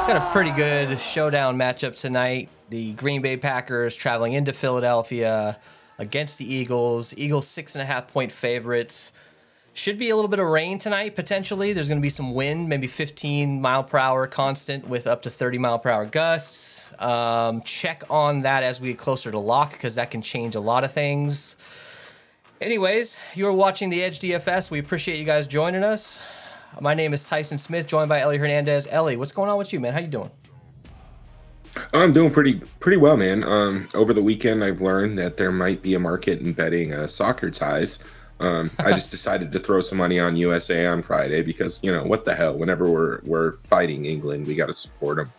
Got a pretty good showdown matchup tonight. The Green Bay Packers traveling into Philadelphia against the Eagles. Eagles 6.5-point favorites. Should be a little bit of rain tonight, potentially. There's going to be some wind, maybe 15 mile per hour constant with up to 30 mile per hour gusts. Check on that as we get closer to lock, because that can change a lot of things. Anyways, you're watching the Edge DFS. We appreciate you guys joining us. My name is Tyson Smith, joined by Ellie Hernandez. Ellie, what's going on with you, man? How you doing? I'm doing pretty well, man. Over the weekend, I've learned that there might be a market in betting soccer ties. I just decided to throw some money on USA on Friday because, you know, what the hell? Whenever we're fighting England, we got to support them.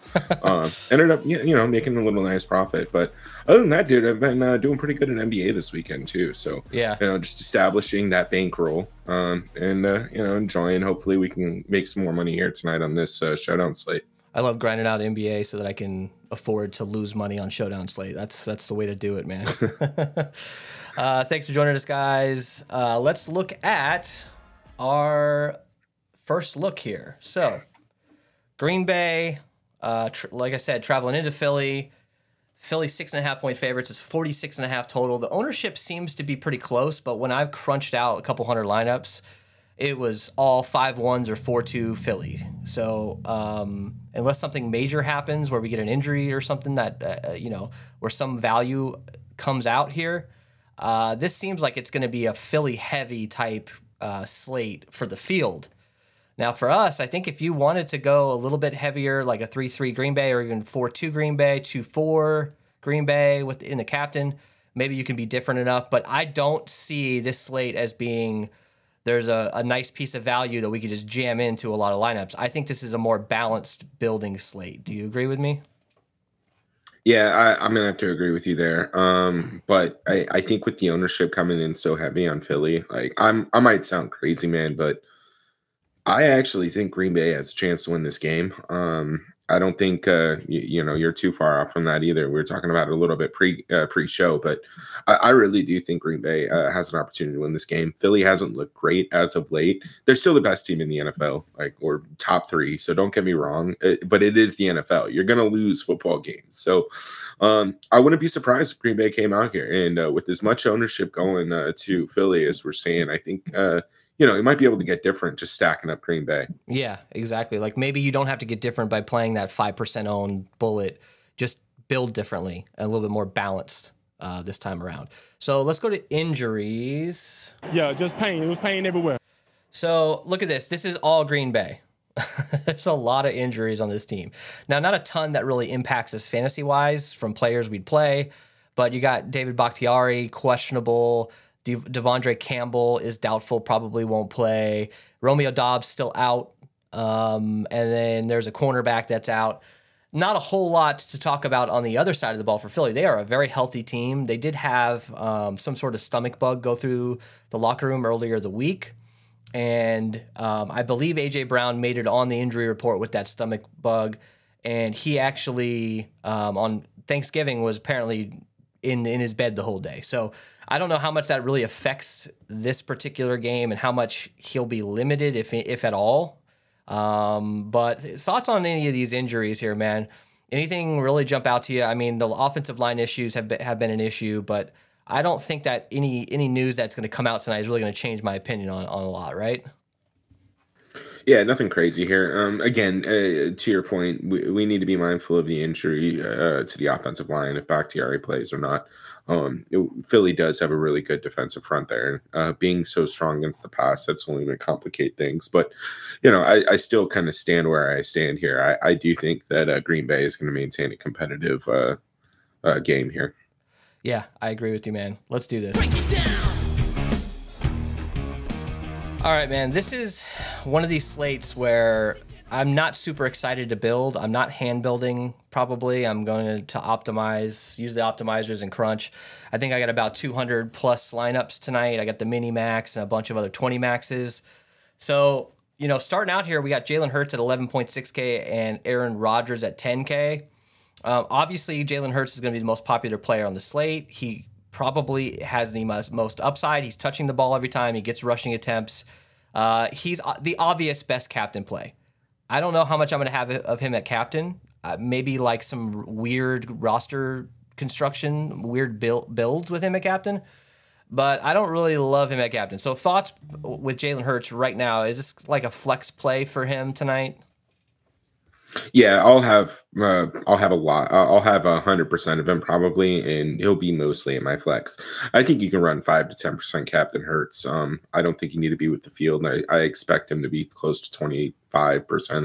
Ended up, making a little nice profit. But other than that, dude, I've been doing pretty good in NBA this weekend too. So yeah, just establishing that bankroll and enjoying. Hopefully, we can make some more money here tonight on this Showdown slate. I love grinding out NBA so that I can afford to lose money on Showdown slate. That's the way to do it, man. Thanks for joining us, guys. Let's look at our first look here. So, Green Bay, like I said, traveling into Philly. Philly 6.5-point favorites is 46.5 total. The ownership seems to be pretty close, but when I've crunched out a couple hundred lineups, it was all 5-1s or 4-2 Philly. So unless something major happens where we get an injury or something that, where some value comes out here, this seems like it's going to be a Philly-heavy type slate for the field. Now, for us, I think if you wanted to go a little bit heavier, like a 3-3 Green Bay or even 4-2 Green Bay, 2-4 Green Bay in the captain, maybe you can be different enough. But I don't see this slate as being there's a nice piece of value that we could just jam into a lot of lineups. I think this is a more balanced building slate. Do you agree with me? Yeah, I'm gonna have to agree with you there. But I think with the ownership coming in so heavy on Philly, like I might sound crazy, man, but I actually think Green Bay has a chance to win this game. I don't think you're too far off from that either. We were talking about it a little bit pre-show, but I really do think Green Bay has an opportunity to win this game. Philly hasn't looked great as of late. They're still the best team in the NFL, or top 3. So don't get me wrong, but it is the NFL. You're gonna lose football games. So I wouldn't be surprised if Green Bay came out here and with as much ownership going to Philly as we're saying, I think. You might be able to get different just stacking up Green Bay. Yeah, exactly. Like maybe you don't have to get different by playing that 5% owned bullet. Just build differently, a little bit more balanced this time around. So let's go to injuries. Yeah, just pain. It was pain everywhere. So look at this. This is all Green Bay. There's a lot of injuries on this team. Now, not a ton that really impacts us fantasy-wise from players we'd play, but you got David Bakhtiari, questionable. Devondre Campbell is doubtful, probably won't play. Romeo Doubs still out. And then there's a cornerback that's out. Not a whole lot to talk about on the other side of the ball for Philly. They are a very healthy team. They did have some sort of stomach bug go through the locker room earlier the week. And I believe A.J. Brown made it on the injury report with that stomach bug. And he actually, on Thanksgiving, was apparently in his bed the whole day. So I don't know how much that really affects this particular game and how much he'll be limited, if at all. But thoughts on any of these injuries here, man? Anything really jump out to you? I mean, the offensive line issues have been an issue, but I don't think that any news that's going to come out tonight is really going to change my opinion on a lot, right? Yeah, nothing crazy here. Again, to your point, we need to be mindful of the injury to the offensive line, if Bakhtiari plays or not. Philly does have a really good defensive front there. Being so strong against the pass, that's only going to complicate things. But, I still kind of stand where I stand here. I do think that Green Bay is going to maintain a competitive game here. Yeah, I agree with you, man. Let's do this. Break it down. All right, man. This is one of these slates where I'm not super excited to build. I'm not hand building, probably. I'm going to optimize, use the optimizers and crunch. I think I got about 200 plus lineups tonight. I got the mini max and a bunch of other 20 maxes. So, starting out here, we got Jalen Hurts at 11.6K and Aaron Rodgers at 10K. Obviously, Jalen Hurts is going to be the most popular player on the slate. He probably has the most upside. He's touching the ball every time. He gets rushing attempts. He's the obvious best captain play. I don't know how much I'm going to have of him at captain. Maybe like some weird roster construction, weird builds with him at captain. But I don't really love him at captain. So thoughts with Jalen Hurts right now? Is this like a flex play for him tonight? Yeah, I'll have a lot. I'll have 100% of him probably, and he'll be mostly in my flex. I think you can run 5 to 10% Captain Hurts. I don't think you need to be with the field. I expect him to be close to 25%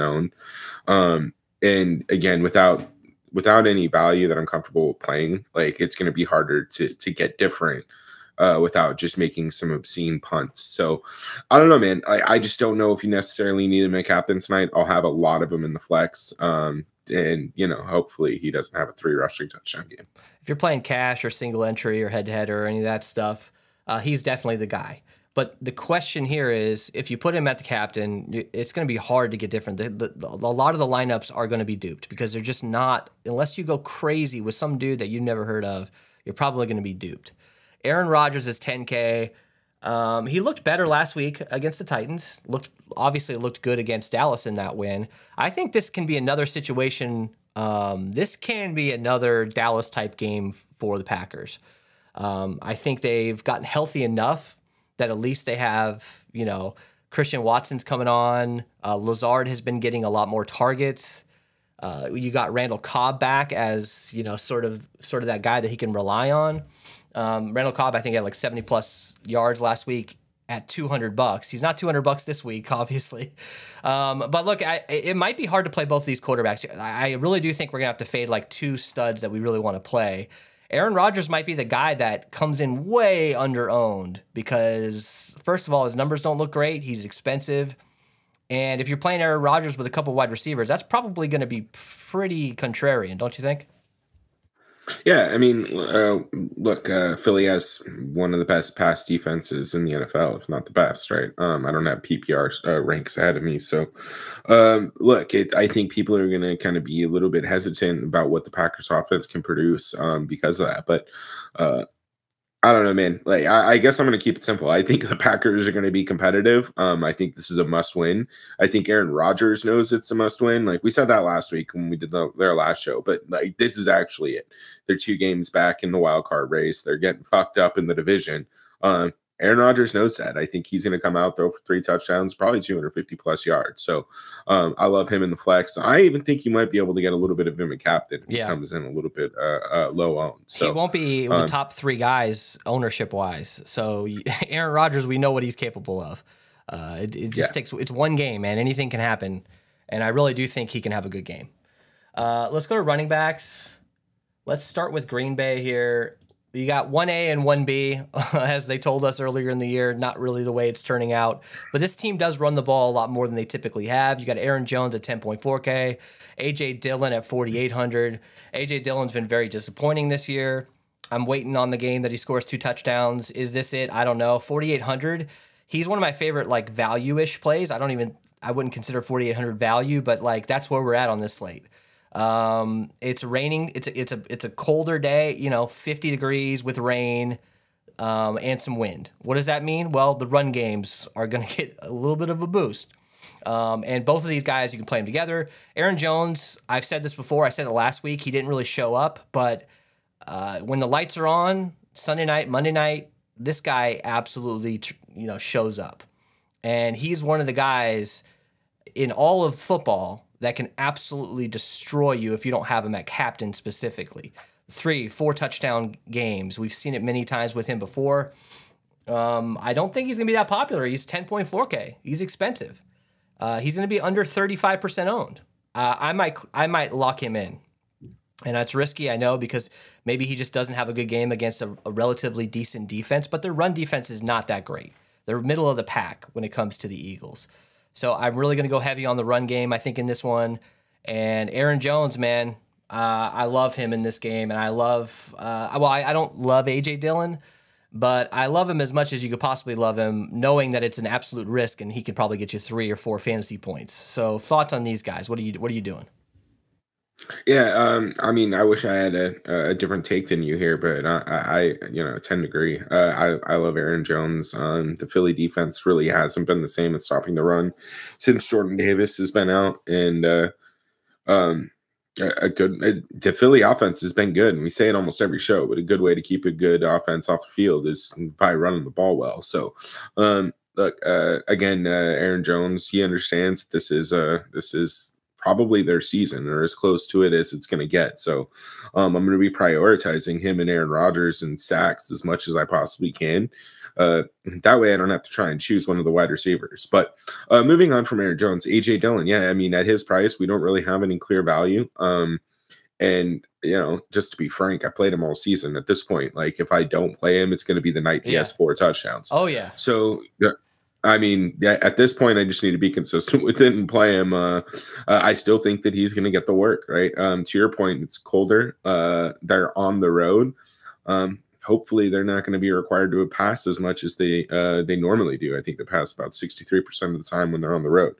owned. And again, without any value that I'm comfortable playing, like it's going to be harder to get different. Without just making some obscene punts. So I don't know, man. I just don't know if you necessarily need him at captain tonight. I'll have a lot of them in the flex. And, hopefully he doesn't have a 3 rushing touchdown game. If you're playing cash or single entry or head-to-head or any of that stuff, he's definitely the guy. But the question here is, if you put him at the captain, it's going to be hard to get different. A lot of the lineups are going to be duped because they're just not, unless you go crazy with some dude that you've never heard of, you're probably going to be duped. Aaron Rodgers is 10K. He looked better last week against the Titans. Obviously looked good against Dallas in that win. I think this can be another situation. This can be another Dallas type game for the Packers. I think they've gotten healthy enough that at least they have, Christian Watson's coming on. Lazard has been getting a lot more targets. You got Randall Cobb back as, sort of that guy that he can rely on. Randall Cobb, I think, had like 70 plus yards last week at $200. He's not $200 this week, obviously. But look, it might be hard to play both of these quarterbacks. I really do think we're going to have to fade like 2 studs that we really want to play. Aaron Rodgers might be the guy that comes in way under-owned because, first of all, his numbers don't look great. He's expensive. And if you're playing Aaron Rodgers with a couple wide receivers, that's probably going to be pretty contrarian, don't you think? Yeah, I mean, look, Philly has one of the best pass defenses in the NFL, if not the best, right? I don't have PPR ranks ahead of me, so look, I think people are going to kind of be a little bit hesitant about what the Packers offense can produce because of that, but I don't know, man. Like, I guess I'm going to keep it simple. I think the Packers are going to be competitive. I think this is a must-win. I think Aaron Rodgers knows it's a must-win. Like, we said that last week when we did their last show, but like, this is actually it. They're 2 games back in the wild card race. They're getting fucked up in the division. Aaron Rodgers knows that. I think he's going to come out, throw for 3 touchdowns, probably 250 plus yards. So I love him in the flex. I even think you might be able to get a little bit of him at captain if he comes in a little bit low owned. So he won't be the top 3 guys ownership wise. So Aaron Rodgers, we know what he's capable of. It just takes, it's one game, man. Anything can happen. And I really do think he can have a good game. Let's go to running backs. Let's start with Green Bay here. You got 1A and 1B, as they told us earlier in the year, not really the way it's turning out. But this team does run the ball a lot more than they typically have. You got Aaron Jones at 10.4K, A.J. Dillon at 4,800. A.J. Dillon's been very disappointing this year. I'm waiting on the game that he scores 2 touchdowns. Is this it? I don't know. 4,800. He's one of my favorite like value-ish plays. I wouldn't consider 4,800 value, but like that's where we're at on this slate. It's raining. It's a colder day, 50 degrees with rain, and some wind. What does that mean? Well, the run games are going to get a little bit of a boost. And both of these guys, you can play them together. Aaron Jones, I've said this before. I said it last week. He didn't really show up, but, when the lights are on Sunday night, Monday night, this guy absolutely, shows up. And he's one of the guys in all of football that can absolutely destroy you if you don't have him at captain specifically. 3, 4 touchdown games. We've seen it many times with him before. I don't think he's going to be that popular. He's 10.4K. He's expensive. He's going to be under 35% owned. I might lock him in. And that's risky, I know, because maybe he just doesn't have a good game against a relatively decent defense, but their run defense is not that great. They're middle of the pack when it comes to the Eagles. So I'm really going to go heavy on the run game, I think, in this one. And Aaron Jones, man, I love him in this game. And I love, I don't love A.J. Dillon, but I love him as much as you could possibly love him, knowing that it's an absolute risk and he could probably get you 3 or 4 fantasy points. So thoughts on these guys? What are you doing? Yeah, I mean, I wish I had a different take than you here, but tend to agree. I love Aaron Jones. The Philly defense really hasn't been the same at stopping the run since Jordan Davis has been out, and um, the Philly offense has been good, and we say it almost every show. But a good way to keep a good offense off the field is by running the ball well. So, look, again, Aaron Jones, he understands this is probably their season or as close to it as it's going to get. So, I'm going to be prioritizing him and Aaron Rodgers and stacks as much as I possibly can. That way I don't have to try and choose one of the wide receivers. But moving on from Aaron Jones, AJ Dillon, yeah, I mean, at his price, we don't really have any clear value. And just to be frank, I played him all season at this point. Like, if I don't play him, it's going to be the night he has 4 touchdowns. Oh yeah. So I mean, at this point, I just need to be consistent with it and play him. I still think that he's going to get the work, right? To your point, it's colder. They're on the road. Hopefully, they're not going to be required to pass as much as they normally do. I think they pass about 63% of the time when they're on the road.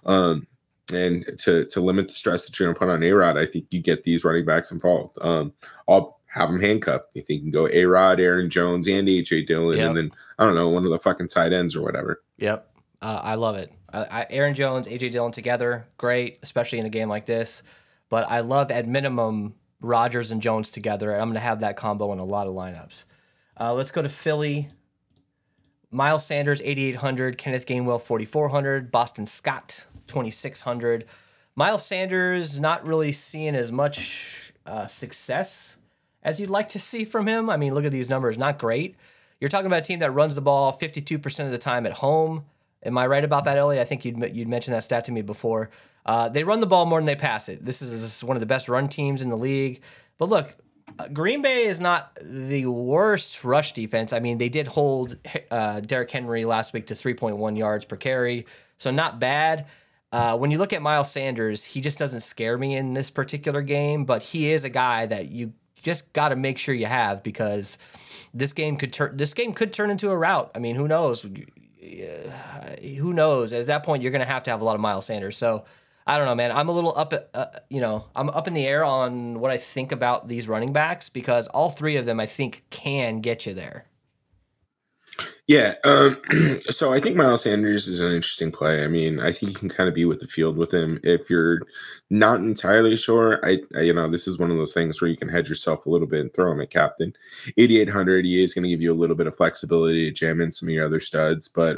And to limit the stress that you're going to put on A-Rod, I think you get these running backs involved. I'll have them handcuffed. You think you can go A-Rod, Aaron Jones, and A.J. Dillon, and then, I don't know, one of the fucking tight ends or whatever. Yep. I love it. Aaron Jones, A.J. Dillon together, great, especially in a game like this. But I love, at minimum, Rodgers and Jones together. And I'm going to have that combo in a lot of lineups. Let's go to Philly. Miles Sanders, 8,800. Kenneth Gainwell, 4,400. Boston Scott, 2,600. Miles Sanders, not really seeing as much success as you'd like to see from him. I mean, look at these numbers, not great. You're talking about a team that runs the ball 52% of the time at home. Am I right about that, Elliot? I think you'd mentioned that stat to me before. They run the ball more than they pass it. This is one of the best run teams in the league. But look, Green Bay is not the worst rush defense. I mean, they did hold Derrick Henry last week to 3.1 yards per carry, so not bad. When you look at Miles Sanders, he just doesn't scare me in this particular game, but he is a guy that you just got to make sure you have, because this game could turn into a rout. I mean, who knows? Who knows? At that point, you're going to have a lot of Miles Sanders. So I don't know, man. I'm a little up, I'm up in the air on what I think about these running backs, because all 3 of them I think can get you there. Yeah, so I think Miles Sanders is an interesting play. I mean, I think you can kind of be with the field with him. If you're not entirely sure, I this is one of those things where you can hedge yourself a little bit and throw him at captain. 8,800, he is going to give you a little bit of flexibility to jam in some of your other studs. But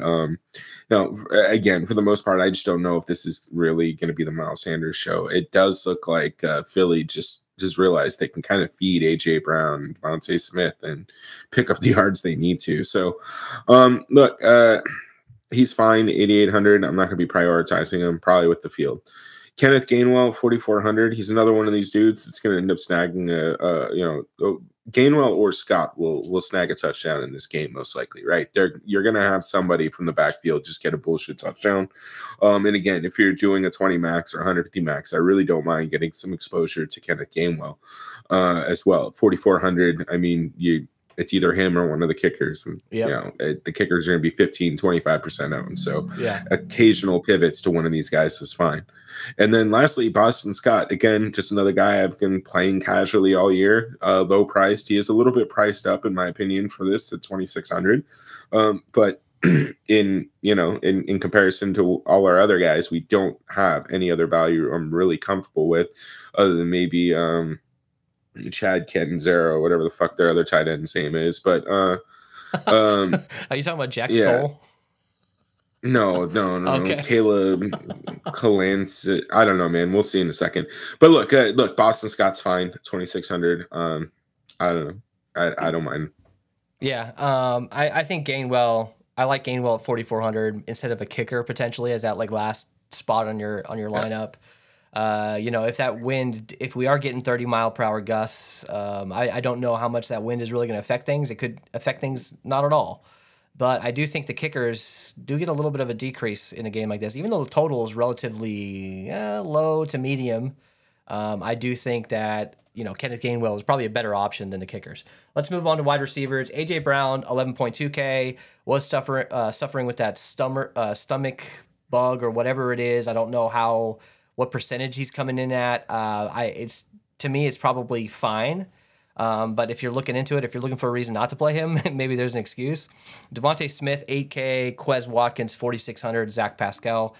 no, again, for the most part, I just don't know if this is really going to be the Miles Sanders show. It does look like Philly just realized they can kind of feed A.J. Brown, Devontae Smith, and pick up the yards they need to. So, look, he's fine, 8,800. I'm not going to be prioritizing him, probably with the field. Kenneth Gainwell, 4,400. He's another one of these dudes that's going to end up snagging Gainwell or Scott will snag a touchdown in this game, most likely, right? You're going to have somebody from the backfield just get a bullshit touchdown. And again, if you're doing a 20 max or 150 max, I really don't mind getting some exposure to Kenneth Gainwell as well. 4,400, I mean, it's either him or one of the kickers. And, the kickers are going to be 15, 25% owned. So occasional pivots to one of these guys is fine. And then lastly, Boston Scott, again, just another guy I've been playing casually all year, low priced. He is a little bit priced up, in my opinion, for this at 2,600. But in comparison to all our other guys, we don't have any other value I'm really comfortable with, other than maybe Chad Catanzaro, whatever the fuck their other tight end's name is. But are you talking about Jack Stoll? No. Okay. Caleb Calance. I don't know, man. We'll see in a second. But look, Boston Scott's fine. 2,600. I don't know. I don't mind. Yeah. I think Gainwell. I like Gainwell at 4,400 instead of a kicker potentially as that last spot on your lineup. If we are getting 30-mile-per-hour gusts, I don't know how much that wind is really going to affect things. It could affect things not at all. But I do think the kickers do get a little bit of a decrease in a game like this. Even though the total is relatively low to medium, I do think that Kenneth Gainwell is probably a better option than the kickers. Let's move on to wide receivers. A.J. Brown, 11.2K, was suffering with that stomach bug or whatever it is. I don't know what percentage he's coming in at. To me, it's probably fine. But if you're looking into it, if you're looking for a reason not to play him, maybe there's an excuse. Devontae Smith, 8K, Quez Watkins, 4,600, Zach Pascal,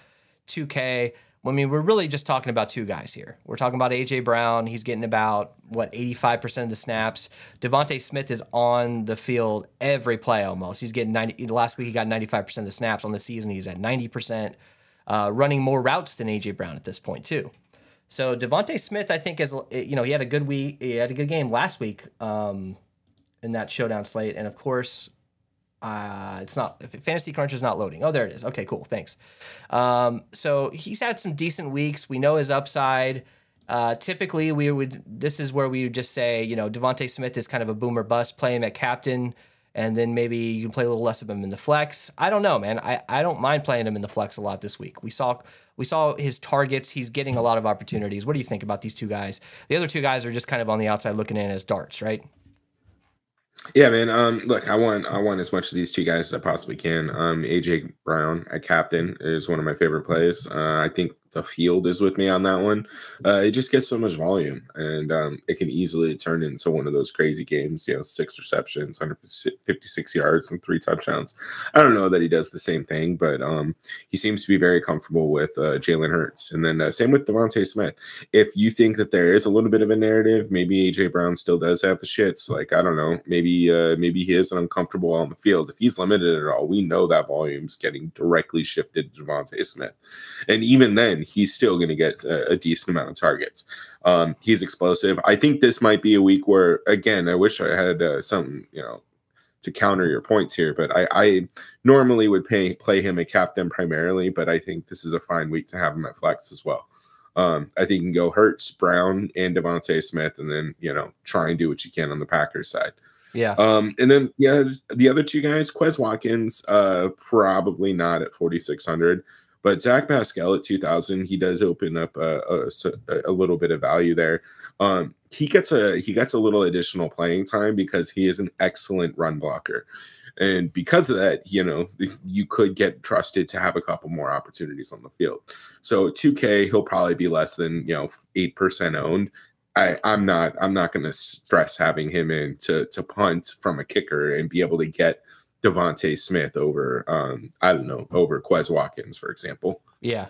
2K. I mean, we're really just talking about two guys here. We're talking about A.J. Brown. He's getting about, 85% of the snaps. Devontae Smith is on the field every play almost. He's getting 90. Last week, he got 95% of the snaps. On the season, he's at 90%, running more routes than A.J. Brown at this point, too. So Devontae Smith, I think, he had a good week. He had a good game last week in that showdown slate. And, of course, it's not Fantasy Crunch is not loading. Oh, there it is. Okay, cool. Thanks. So he's had some decent weeks. We know his upside. Typically, this is where we would just say, Devontae Smith is kind of a boomer bust. Play him at captain, and then maybe you can play a little less of him in the flex. I don't know, man. I don't mind playing him in the flex a lot this week. We saw his targets. He's getting a lot of opportunities. What do you think about these two guys? The other two guys are just kind of on the outside looking in as darts, right? Yeah, man. Look, I want as much of these two guys as I possibly can. AJ Brown at captain is one of my favorite plays. I think the field is with me on that one. It just gets so much volume, and it can easily turn into one of those crazy games. 6 receptions, 156 yards, and 3 touchdowns. I don't know that he does the same thing, but he seems to be very comfortable with Jalen Hurts. And then same with Devontae Smith. If you think that there is a little bit of a narrative, maybe AJ Brown still does have the shits. Like, I don't know, maybe he is uncomfortable on the field. If he's limited at all, we know that volume's getting directly shifted to Devontae Smith, and even then, he's still going to get a decent amount of targets. He's explosive. I think this might be a week where, again, I wish I had something, to counter your points here, but I normally would play him at captain primarily, but I think this is a fine week to have him at flex as well. I think you can go Hurts, Brown, and Devontae Smith, and then, try and do what you can on the Packers side. Yeah. And then, the other two guys, Quez Watkins, probably not at 4,600. But Zach Pascal at 2,000, he does open up a little bit of value there. He gets a little additional playing time because he is an excellent run blocker, and because of that, you could get trusted to have a couple more opportunities on the field. So 2K, he'll probably be less than 8% owned. I'm not going to stress having him in to punt from a kicker and be able to get Devontae Smith over, over Quez Watkins, for example. Yeah.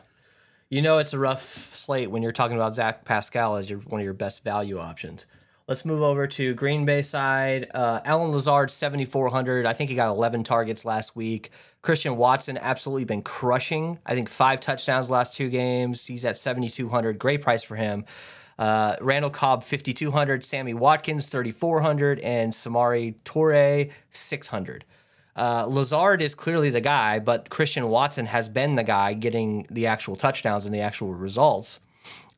It's a rough slate when you're talking about Zach Pascal as one of your best value options. Let's move over to Green Bay side. Allen Lazard, 7,400. I think he got 11 targets last week. Christian Watson, absolutely been crushing. I think 5 touchdowns last 2 games. He's at 7,200. Great price for him. Randall Cobb, 5,200. Sammy Watkins, 3,400. And Samori Toure, 600. Lazard is clearly the guy, but Christian Watson has been the guy getting the actual touchdowns and the actual results.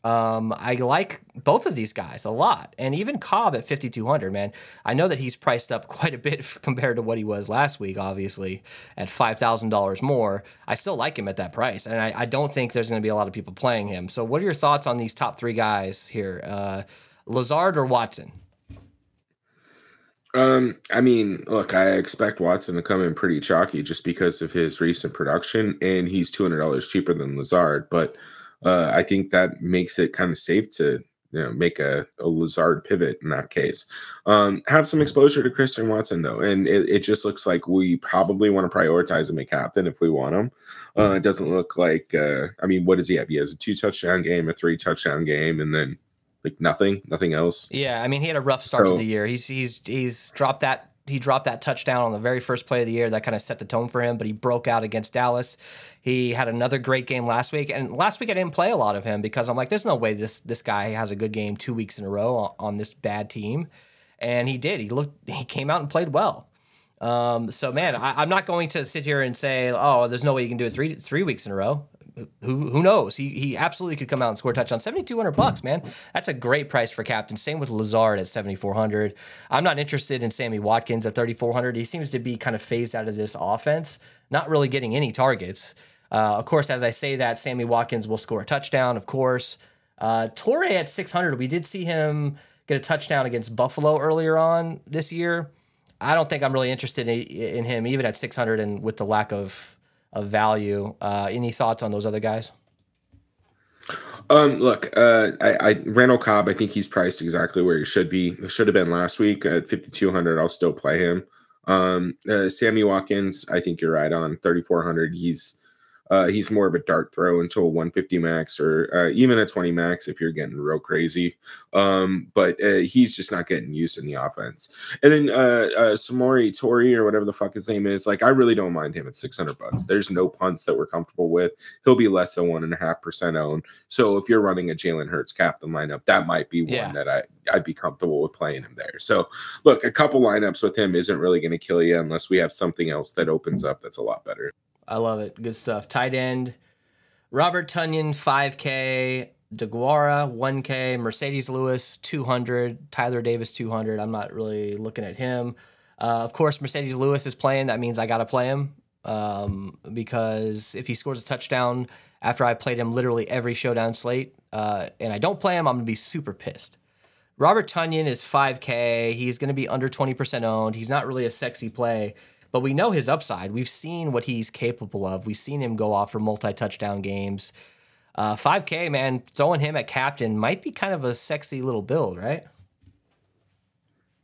I like both of these guys a lot. And even Cobb at 5,200, man. I know that he's priced up quite a bit compared to what he was last week, obviously, at $5,000 more. I still like him at that price. And I don't think there's going to be a lot of people playing him. So what are your thoughts on these top 3 guys here? Lazard or Watson? I mean, look, I expect Watson to come in pretty chalky just because of his recent production, and he's $200 cheaper than Lazard. But I think that makes it kind of safe to make a Lazard pivot in that case. Have some exposure to Christian Watson though, and it just looks like we probably want to prioritize him at captain if we want him. It doesn't look like. What does he have? He has a 2 touchdown game, a 3 touchdown game, and then nothing else. Yeah, he had a rough start to the year. He's dropped that. He dropped that touchdown on the very first play of the year. That kind of set the tone for him, but he broke out against Dallas. He had another great game last week, and last week I didn't play a lot of him because I'm like, there's no way this guy has a good game 2 weeks in a row on this bad team, and he did. He came out and played well. So man, I'm not going to sit here and say, oh, there's no way you can do it three weeks in a row. Who knows? He absolutely could come out and score a touchdown. $7,200, man. That's a great price for captain. Same with Lazard at 7,400. I'm not interested in Sammy Watkins at 3,400. He seems to be kind of phased out of this offense, not really getting any targets. Of course, as I say that, Sammy Watkins will score a touchdown, of course. Toure at 600. We did see him get a touchdown against Buffalo earlier on this year. I don't think I'm really interested in him, even at 600 and with the lack of value. Any thoughts on those other guys? Look, Randall Cobb, I think he's priced exactly where he should be. It should have been last week at 5,200. I'll still play him. Sammy Watkins, I think you're right on 3,400. He's more of a dart throw into a 150 max or even a 20 max if you're getting real crazy. But he's just not getting used in the offense. And then Samori Tori or whatever the fuck his name is, like I really don't mind him at $600. There's no punts that we're comfortable with. He'll be less than 1.5% owned. So if you're running a Jalen Hurts captain lineup, that might be one that I'd be comfortable with playing him there. So look, a couple lineups with him isn't really going to kill you unless we have something else that opens up that's a lot better. I love it. Good stuff. Tight end, Robert Tonyan, 5K. DeGuara, 1K. Mercedes Lewis, 200. Tyler Davis, 200. I'm not really looking at him. Of course, Mercedes Lewis is playing. That means I got to play him because if he scores a touchdown after I played him literally every showdown slate and I don't play him, I'm going to be super pissed. Robert Tonyan is 5K. He's going to be under 20% owned. He's not really a sexy play. But we know his upside. We've seen what he's capable of. We've seen him go off for multi-touchdown games. 5K, man, throwing him at captain might be kind of a sexy little build, right?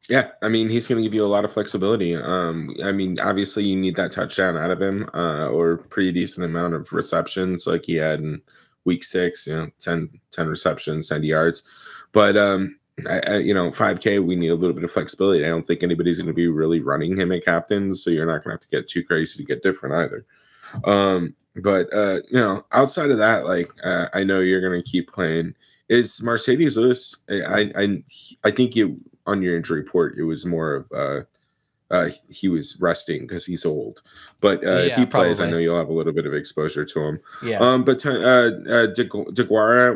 Yeah, I mean, he's going to give you a lot of flexibility. I mean, obviously you need that touchdown out of him or pretty decent amount of receptions like he had in week 6, 10 receptions, 90 yards. But 5K, we need a little bit of flexibility. I don't think anybody's going to be really running him at captains, so you're not going to have to get too crazy to get different either. But outside of that, like I know you're going to keep playing. Is Mercedes Lewis? I think on your injury report, it was more of he was resting because he's old. But if he plays, I know you'll have a little bit of exposure to him. Yeah. But DeGuara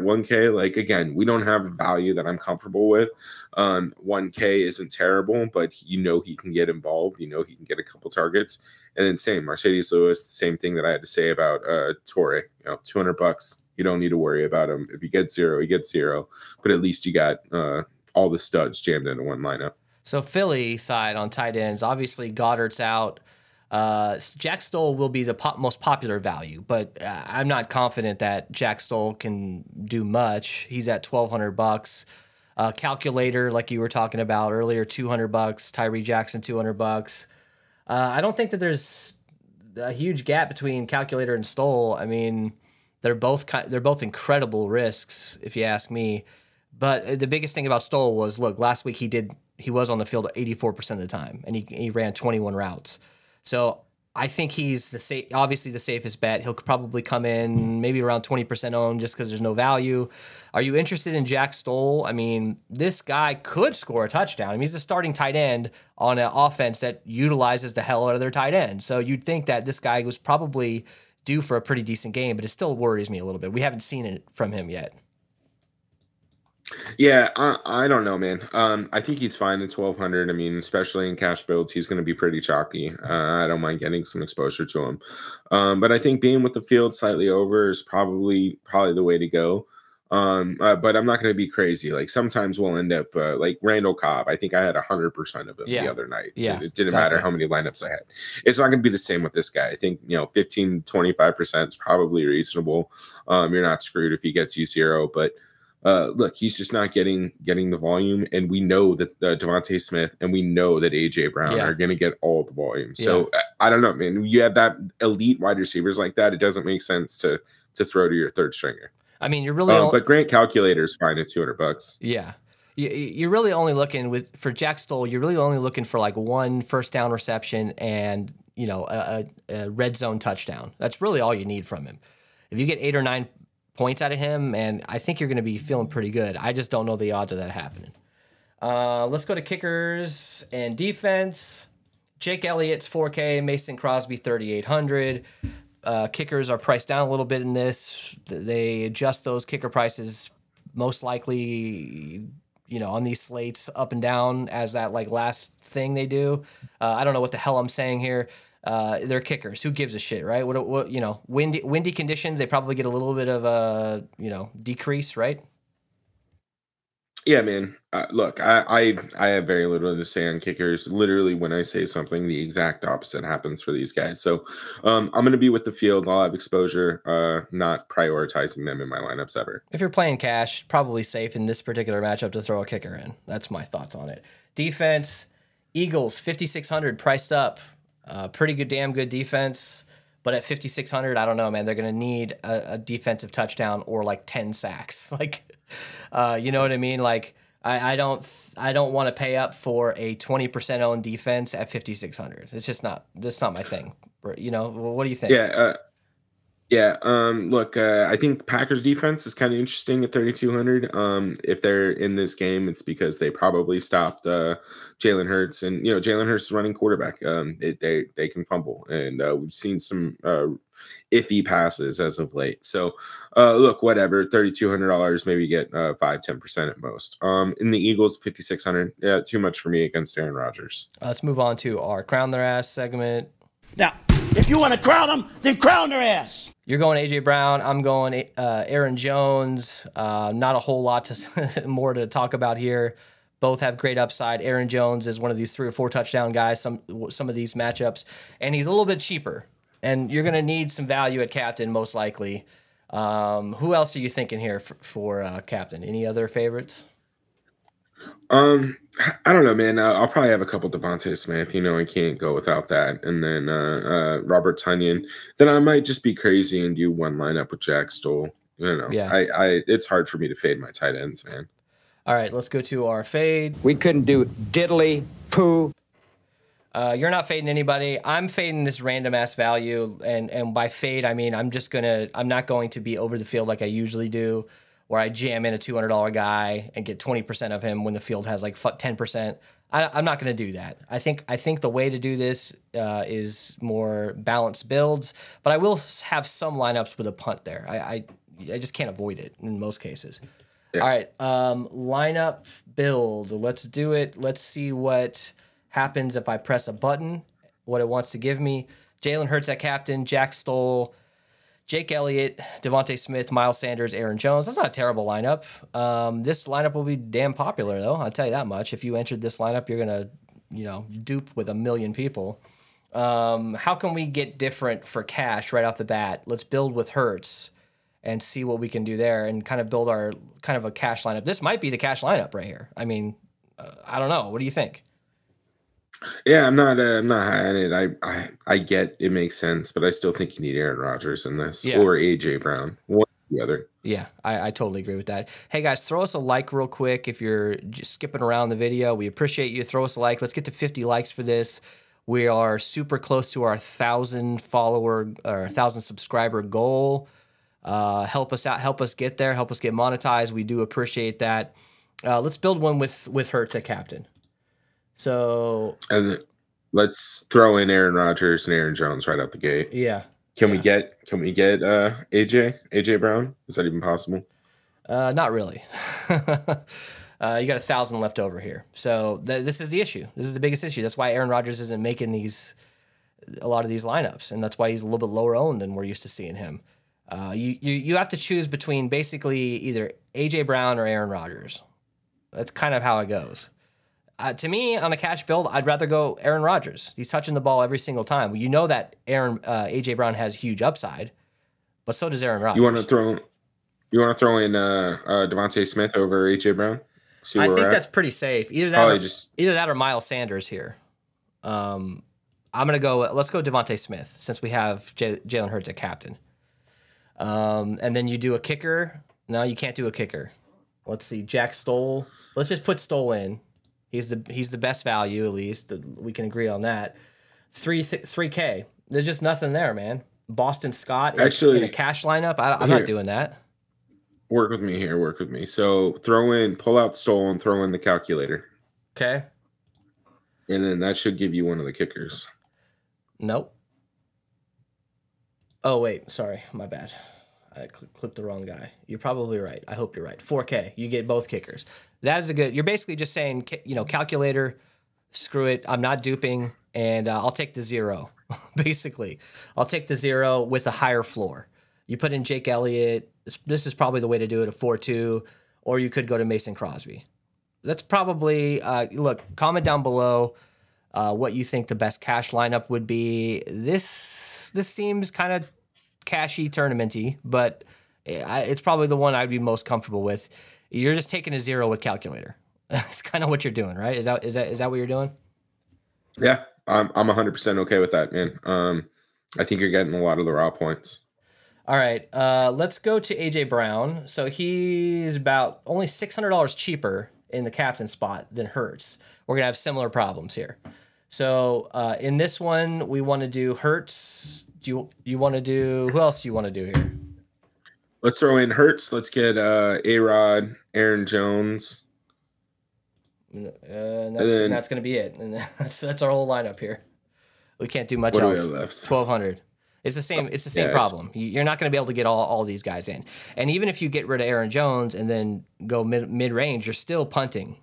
1K, like again, we don't have a value that I'm comfortable with. 1K isn't terrible, but he can get involved. He can get a couple targets. And then same Mercedes Lewis, the same thing that I had to say about Torre. $200. You don't need to worry about him. If he gets 0, he gets 0. But at least you got all the studs jammed into one lineup. So Philly side on tight ends, obviously Goddard's out. Jack Stoll will be the most popular value, but I'm not confident that Jack Stoll can do much. He's at $1,200. Calculator, like you were talking about earlier, $200. Tyree Jackson, $200. I don't think that there's a huge gap between Calculator and Stoll. I mean, they're both incredible risks, if you ask me. But the biggest thing about Stoll was, look, last week he was on the field 84% of the time, and he ran 21 routes. So I think he's obviously the safest bet. He'll probably come in maybe around 20% owned just because there's no value. Are you interested in Jack Stoll? I mean, this guy could score a touchdown. I mean, he's a starting tight end on an offense that utilizes the hell out of their tight end. So you'd think that this guy was probably due for a pretty decent game, but it still worries me a little bit. We haven't seen it from him yet. Yeah, I don't know, man. I think he's fine at 1,200. I mean, especially in cash builds, he's going to be pretty chalky. I don't mind getting some exposure to him. But I think being with the field slightly over is probably the way to go. But I'm not going to be crazy. Like sometimes we'll end up like Randall Cobb. I think I had 100% of him the other night. Yeah, it didn't matter how many lineups I had. It's not going to be the same with this guy. I think 15, 25% is probably reasonable. You're not screwed if he gets you 0, but. Look, he's just not getting the volume, and we know that Devontae Smith and we know that AJ Brown are going to get all the volume. So I don't know, man. You have that elite wide receivers like that. It doesn't make sense to throw to your third stringer. I mean, you're really, but Grant Calculator is fine at $200. Yeah, you're really only looking for Jack Stoll. You're really only looking for like one first down reception and a red zone touchdown. That's really all you need from him. If you get 8 or 9 points out of him, and I think you're going to be feeling pretty good. I just don't know the odds of that happening. Let's go to kickers and defense. Jake Elliott's 4K, Mason Crosby 3,800. Kickers are priced down a little bit in this. They adjust those kicker prices most likely, on these slates up and down as that like last thing they do. I don't know what the hell I'm saying here. They're kickers. Who gives a shit, right? What windy conditions, they probably get a little bit of a, decrease, right? Yeah, man. Look, I have very little to say on kickers. Literally, when I say something, the exact opposite happens for these guys. So, I'm going to be with the field. I'll have exposure, not prioritizing them in my lineups ever. If you're playing cash, probably safe in this particular matchup to throw a kicker in. That's my thoughts on it. Defense, Eagles, 5,600 priced up. Pretty good, damn good defense. But at 5,600, I don't know, man. They're going to need a defensive touchdown or like 10 sacks. Like, you know what I mean? Like, I don't want to pay up for a 20% owned defense at 5,600. It's just not. That's not my thing. You know, what do you think? Yeah. Look, I think Packers defense is kind of interesting at 3,200. If they're in this game, it's because they probably stopped Jalen Hurts, and Jalen Hurts is running quarterback. They can fumble, and we've seen some iffy passes as of late. So, look, whatever, $3,200, maybe get 5-10% at most. In the Eagles, 5,600. Yeah, too much for me against Aaron Rodgers. Let's move on to our crown their ass segment. Now, if you want to crown them, then crown their ass. You're going A.J. Brown. I'm going Aaron Jones. Not a whole lot more to talk about here. Both have great upside. Aaron Jones is one of these 3 or 4 touchdown guys, some of these matchups, and he's a little bit cheaper. And you're going to need some value at captain, most likely. Who else are you thinking here for captain? Any other favorites? I don't know, man. I'll probably have a couple Devontae Smith. I can't go without that. And then Robert Tonyan. Then I might just be crazy and do one lineup with Jack Stoll. Yeah. It's hard for me to fade my tight ends, man. All right, let's go to our fade. We couldn't do diddly poo. You're not fading anybody. I'm fading this random ass value, and by fade I mean I'm not going to be over the field like I usually do, where I jam in a $200 guy and get 20% of him when the field has like 10%. I'm not going to do that. I think the way to do this is more balanced builds, but I will have some lineups with a punt there. I just can't avoid it in most cases. Yeah. All right, lineup build. Let's do it. Let's see what happens if I press a button, what it wants to give me. Jalen Hurts at captain, Jack Stoll, Jake Elliott, Devontae Smith, Miles Sanders, Aaron Jones. That's not a terrible lineup. This lineup will be damn popular, though. I'll tell you that much. If you entered this lineup, you're going to, dupe with 1 million people. How can we get different for cash right off the bat? Let's build with Hurts and see what we can do there and kind of build our kind of a cash lineup. This might be the cash lineup right here. I mean, I don't know. What do you think? Yeah, I'm not high on it. I get it makes sense, but I still think you need Aaron Rodgers in this or AJ Brown, one or the other. Yeah, I totally agree with that. Hey guys, throw us a like real quick if you're just skipping around the video. We appreciate you. Throw us a like. Let's get to 50 likes for this. We are super close to our 1,000 follower or 1,000 subscriber goal. Help us out. Help us get there. Help us get monetized. We do appreciate that. Let's build one with Hurts at captain. So and let's throw in Aaron Rodgers and Aaron Jones right out the gate. Yeah. Can we get AJ Brown? Is that even possible? Not really. You got 1,000 left over here. So this is the issue. This is the biggest issue. That's why Aaron Rodgers isn't making a lot of these lineups, and that's why he's a little bit lower owned than we're used to seeing him. You have to choose between basically either AJ Brown or Aaron Rodgers. That's kind of how it goes. To me, on a cash build, I'd rather go Aaron Rodgers. He's touching the ball every single time. You know that AJ Brown has huge upside, but so does Aaron Rodgers. You want to throw in Devontae Smith over AJ Brown? I think that's pretty safe. Either that or Miles Sanders here. I'm gonna go. Let's go Devontae Smith since we have Jalen Hurts at captain. And then you do a kicker. No, you can't do a kicker. Let's see, Jack Stoll. Let's just put Stoll in. He's the best value, at least. We can agree on that. 3K. There's just nothing there, man. Boston Scott in a cash lineup. I'm not doing that. Work with me here. Work with me. So pull out Stoll and throw in the calculator. Okay. And then that should give you one of the kickers. Nope. Oh, wait. Sorry. My bad. I clicked the wrong guy. You're probably right. I hope you're right. 4K. You get both kickers. That is you're basically just saying, calculator, screw it. I'm not duping, and I'll take the 0. Basically, I'll take the 0 with a higher floor. You put in Jake Elliott. This is probably the way to do it, a 4-2, or you could go to Mason Crosby. that's probably look. Comment down below what you think the best cash lineup would be. This seems kind of cashy tournamenty, but it's probably the one I'd be most comfortable with. You're just taking a 0 with calculator. That's kind of what you're doing, right? Is that what you're doing? Yeah, I'm 100% okay with that, man. I think you're getting a lot of the raw points. All right, let's go to AJ Brown. So he's about only $600 cheaper in the captain spot than Hurts. We're gonna have similar problems here. So in this one, we want to do Hurts. Do you want to do, who else do you want to do here? Let's throw in Hurts. Let's get A-Rod, Aaron Jones. And that's going to be it. And that's our whole lineup here. We can't do much else. What do we have left? 1,200. It's the same. It's the same problem. You're not going to be able to get all these guys in. And even if you get rid of Aaron Jones and then go mid range, you're still punting.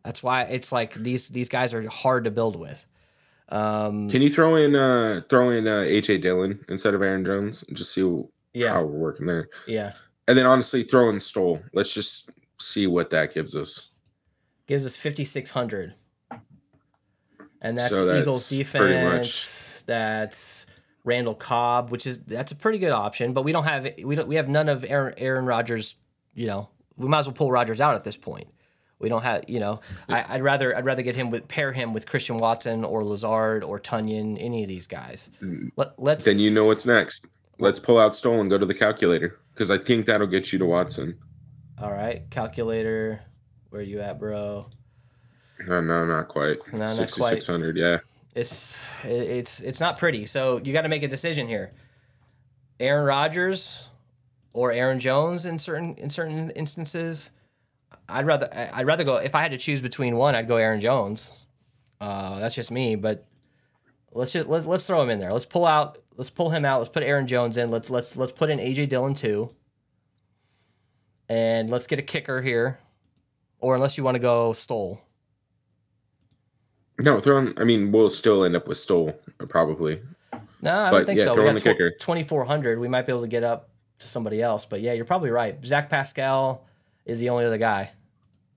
That's why it's like these guys are hard to build with. Can you throw in AJ Dillon instead of Aaron Jones and just see how we're working there? Yeah. And then honestly, throw in Stoll. Let's just see what that gives us. Gives us 5,600. And that's So that's Eagles defense. That's Randall Cobb, that's a pretty good option, but we have none of Aaron Rodgers. You know, we might as well pull Rodgers out at this point. We don't have, you know, I'd rather pair him with Christian Watson or Lazard or Tunyon, any of these guys. Let's. Then you know what's next. Let's pull out Stoll and go to the calculator because I think that'll get you to Watson. All right, calculator. Where you at, bro? No, not quite. No, 6,600. Yeah. It's not pretty. So you got to make a decision here. Aaron Rodgers or Aaron Jones in certain instances. I'd rather go, if I had to choose between one, I'd go Aaron Jones. That's just me, but let's throw him in there. Let's pull him out. Let's put Aaron Jones in. Let's put in AJ Dillon too. And let's get a kicker here. Or unless you want to go Stoll. No, we'll still end up with Stoll, probably. No, I don't think so. Throw We in the got kicker. 2,400. We might be able to get up to somebody else. But yeah, you're probably right. Zach Pascal is the only other guy,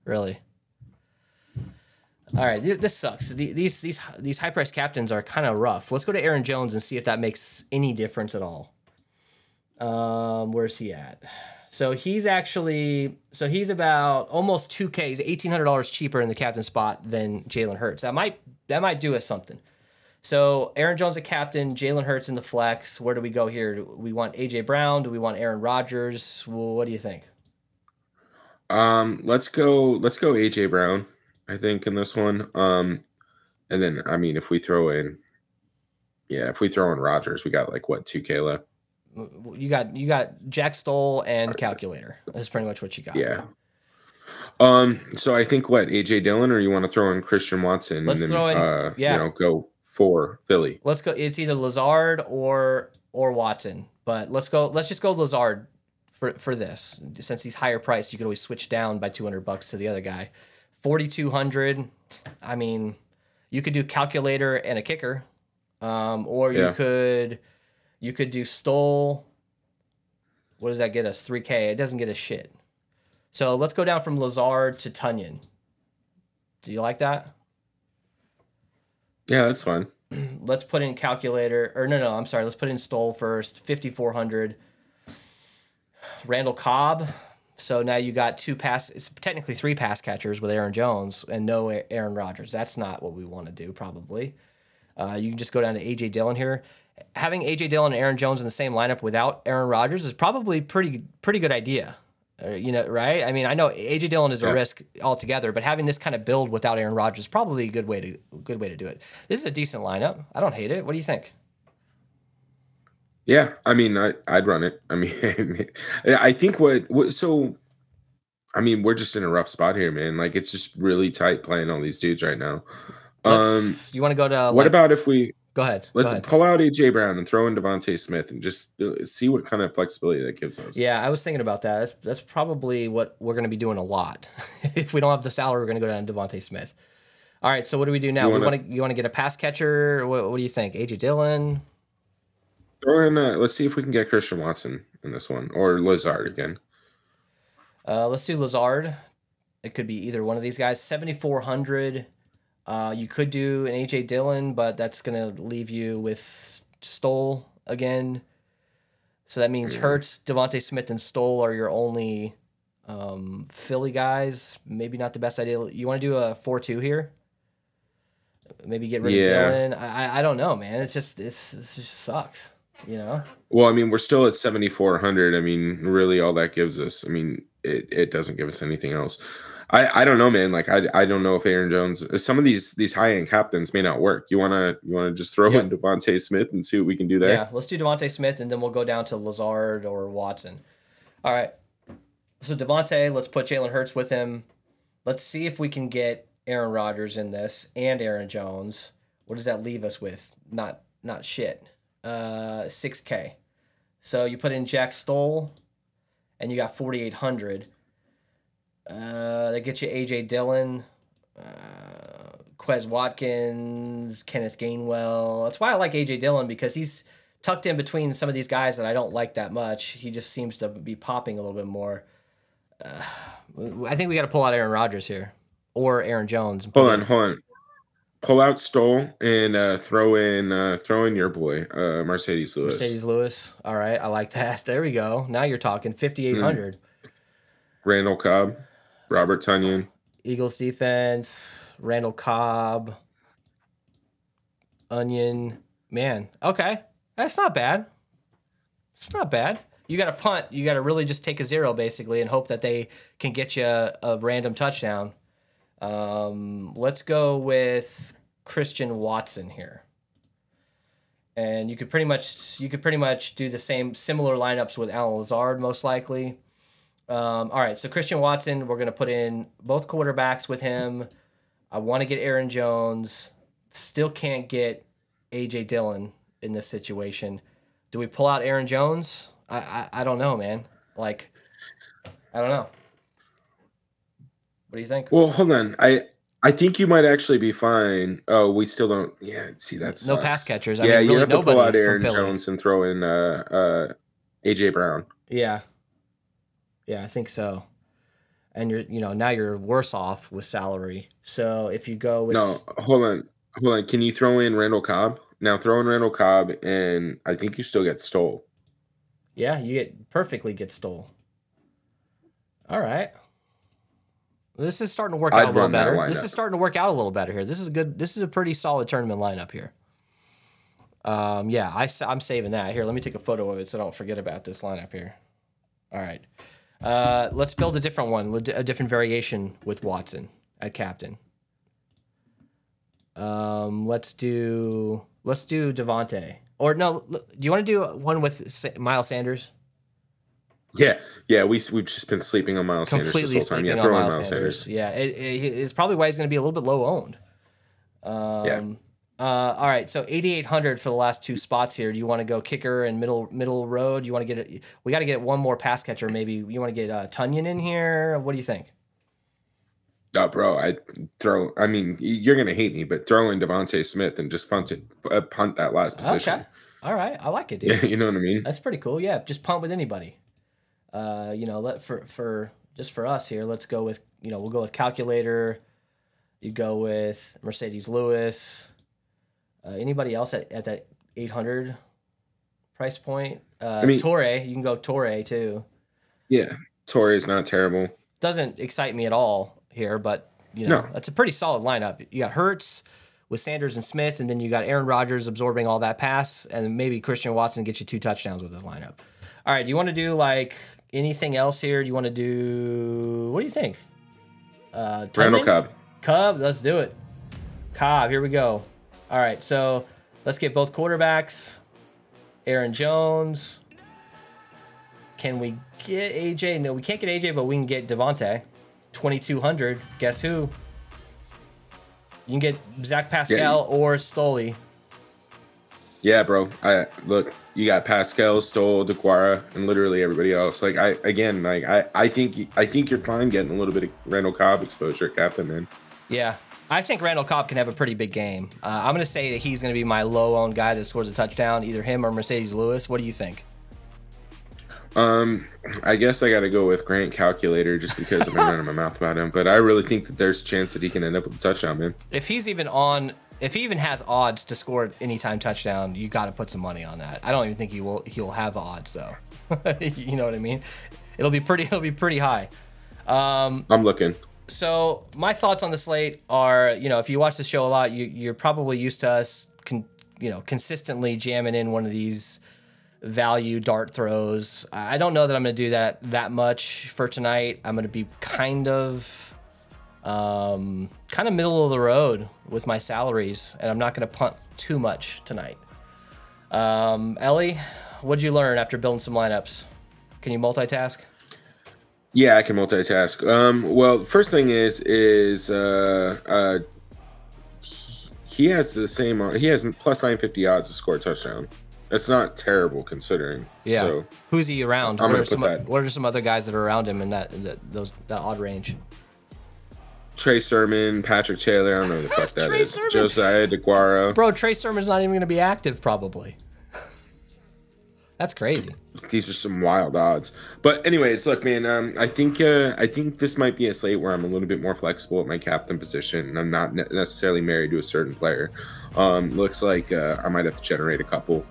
really. All right, this sucks. These high price captains are kind of rough. Let's go to Aaron Jones and see if that makes any difference at all. Where's he at? So he's about almost 2K. He's $1,800 cheaper in the captain spot than Jalen Hurts. That might do us something. So Aaron Jones a captain, Jalen Hurts in the flex. Where do we go here? Do we want AJ Brown? Do we want Aaron Rodgers? Well, what do you think? Let's go AJ Brown, I think, in this one. And then if we throw in Rodgers, we got like what, 2K left. You got Jack Stoll and calculator. That's pretty much what you got. Yeah. So I think what, AJ Dillon, or you want to throw in Christian Watson? Let's throw in go for Philly. Let's go. It's either Lazard or Watson, but let's just go Lazard for this. Since he's higher priced, you could always switch down by $200 to the other guy. 4,200. I mean, you could do calculator and a kicker, or you could do Stoll. What does that get us? 3K. It doesn't get us shit. So let's go down from Lazard to Tunyon. Do you like that? Yeah, that's fine. Let's put in calculator. Or no, I'm sorry. Let's put in Stoll first. 5,400. Randall Cobb. So now you got it's technically 3 pass catchers with Aaron Jones and no Aaron Rodgers. That's not what we want to do, probably. You can just go down to AJ Dillon here. Having AJ Dillon and Aaron Jones in the same lineup without Aaron Rodgers is probably pretty good idea. Right? I mean, I know AJ Dillon is a risk altogether, but having this kind of build without Aaron Rodgers is probably a good way to do it. This is a decent lineup. I don't hate it. What do you think? Yeah, I'd run it. I think we're just in a rough spot here, man. Like, it's just really tight playing all these dudes right now. You want to go to what about if we go ahead? Let's pull out AJ Brown and throw in Devontae Smith and just see what kind of flexibility that gives us. Yeah, I was thinking about that. That's probably what we're going to be doing a lot. If we don't have the salary, we're going to go down to Devontae Smith. All right, so what do we do now? You want to get a pass catcher? What do you think? AJ Dillon? Throw in. Let's see if we can get Christian Watson in this one or Lazard again. Let's do Lazard. It could be either one of these guys. 7,400. You could do an AJ Dillon, but that's going to leave you with Stoll again. So that means Hurts, Devontae Smith, and Stoll are your only Philly guys. Maybe not the best idea. You want to do a 4-2 here? Maybe get rid of Dillon. I don't know, man. It's just sucks, you know? Well, I mean, we're still at 7,400. I mean, really all that gives us, I mean, it doesn't give us anything else. I don't know, man. Like I don't know if Aaron Jones, some of these high end captains may not work. You wanna just throw in Devontae Smith and see what we can do there? Yeah, let's do Devontae Smith and then we'll go down to Lazard or Watson. All right. So Devontae, let's put Jalen Hurts with him. Let's see if we can get Aaron Rodgers in this and Aaron Jones. What does that leave us with? Not shit. 6K. So you put in Jack Stoll and you got 4,800. That gets you AJ Dillon, Quez Watkins, Kenneth Gainwell. That's why I like AJ Dillon, because he's tucked in between some of these guys that I don't like that much. He just seems to be popping a little bit more. I think we got to pull out Aaron Rodgers here or Aaron Jones. Hold on. Pull out Stoll and throw in your boy Mercedes Lewis. Mercedes Lewis. All right, I like that. There we go. Now you're talking 5,800. Randall Cobb, Robert Tonyan. Eagles defense, Randall Cobb, Onion. Man, okay. That's not bad. It's not bad. You got to punt. You got to really just take a 0, basically, and hope that they can get you a random touchdown. Let's go with Christian Watson here. And you could pretty much do the similar lineups with Alan Lazard, most likely. All right, so Christian Watson, we're going to put in both quarterbacks with him. I want to get Aaron Jones. Still can't get AJ Dillon in this situation. Do we pull out Aaron Jones? I don't know, man. Like, I don't know. What do you think? Well, hold on. I think you might actually be fine. Oh, we still don't. Yeah, see, that's no pass catchers. I mean, you have to pull out Aaron Jones and throw in AJ Brown. Yeah, I think so. And now you're worse off with salary. So if you go with hold on. Can you throw in Randall Cobb? Now throw in Randall Cobb, and I think you still get Stoll. Yeah, you perfectly get Stoll. All right. This is starting to work out a little better. This is starting to work out a little better here. This is good. This is a pretty solid tournament lineup here. Yeah, I'm saving that. Here, let me take a photo of it so I don't forget about this lineup here. All right. Let's build a different one, a different variation with Watson at captain. Let's do Devontae. Or no, do you want to do one with Miles Sanders? Yeah, we've just been sleeping on Miles Sanders this whole time. Yeah, throw in Miles Sanders. Yeah, it's probably why he's going to be a little bit low owned. All right, so 8,800 for the last 2 spots here. Do you want to go kicker and middle road? You want to get we got to get one more pass catcher. Maybe you want to get Tonyan in here. What do you think? Bro, I mean, you're gonna hate me, but throw in Devontae Smith and just punt that last position. Okay, all right, I like it, dude. Yeah, you know what I mean. That's pretty cool. Yeah, just punt with anybody. For us here, let's go with we'll go with calculator. You go with Mercedes Lewis. Anybody else at that 800 price point? Torre, you can go Torre too. Yeah, Torre is not terrible. Doesn't excite me at all here, but that's a pretty solid lineup. You got Hurts with Sanders and Smith, and then you got Aaron Rodgers absorbing all that pass, and maybe Christian Watson gets you 2 touchdowns with this lineup. All right, do you want to do like anything else here? Do you want to do what do you think? Randall Cobb, let's do it. Cobb, here we go. All right, so let's get both quarterbacks. Aaron Jones. Can we get AJ? No, we can't get AJ, but we can get Devontae. 2,200. Guess who? You can get Zach Pascal or Stoley. Yeah, bro. Look, you got Pascal, Stoll, DeGuara, and literally everybody else. Like I think you're fine getting a little bit of Randall Cobb exposure, captain, man. Yeah. I think Randall Cobb can have a pretty big game. I'm going to say that he's going to be my low-owned guy that scores a touchdown, either him or Mercedes Lewis. What do you think? I guess I got to go with Grant Calculator just because I've been running my mouth about him. But I really think that there's a chance that he can end up with a touchdown, man. If he's even on, if he even has odds to score an anytime touchdown, you got to put some money on that. I don't even think he'll have odds though. You know what I mean? It'll be pretty high. I'm looking. So my thoughts on the slate are, if you watch the show a lot, you're probably used to us, consistently jamming in one of these value dart throws. I don't know that I'm going to do that much for tonight. I'm going to be kind of middle of the road with my salaries, and I'm not going to punt too much tonight. Ellie, what'd you learn after building some lineups? Can you multitask? Yeah, I can multitask. Well, first thing is he has the same. He has plus 950 odds to score a touchdown. That's not terrible considering. Yeah. So who's he around? I'm What gonna put that. are some other guys that are around him in that odd range? Trey Sermon, Patrick Taylor. I don't know who the fuck that Trey is. Sermon. Josiah DeGuara. Bro, Trey Sermon's not even going to be active probably. That's crazy. These are some wild odds. But anyways, look, man. I think this might be a slate where I'm a little bit more flexible at my captain position, and I'm not necessarily married to a certain player. Looks like I might have to generate a couple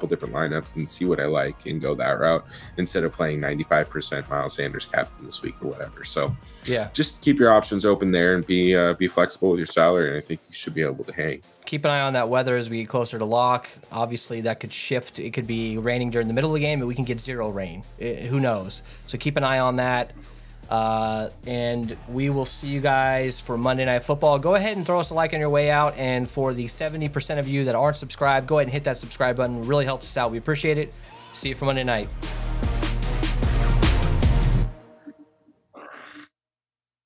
different lineups and see what I like and go that route instead of playing 95% Miles Sanders captain this week or whatever. So yeah, just keep your options open there and be flexible with your salary, and I think you should be able to hang. Keep an eye on that weather as we get closer to lock. Obviously, that could shift. It could be raining during the middle of the game, and we can get zero rain. Who knows? So keep an eye on that. And we will see you guys for Monday Night Football. Go ahead and throw us a like on your way out. And for the 70% of you that aren't subscribed, go ahead and hit that subscribe button. It really helps us out. We appreciate it. See you for Monday night.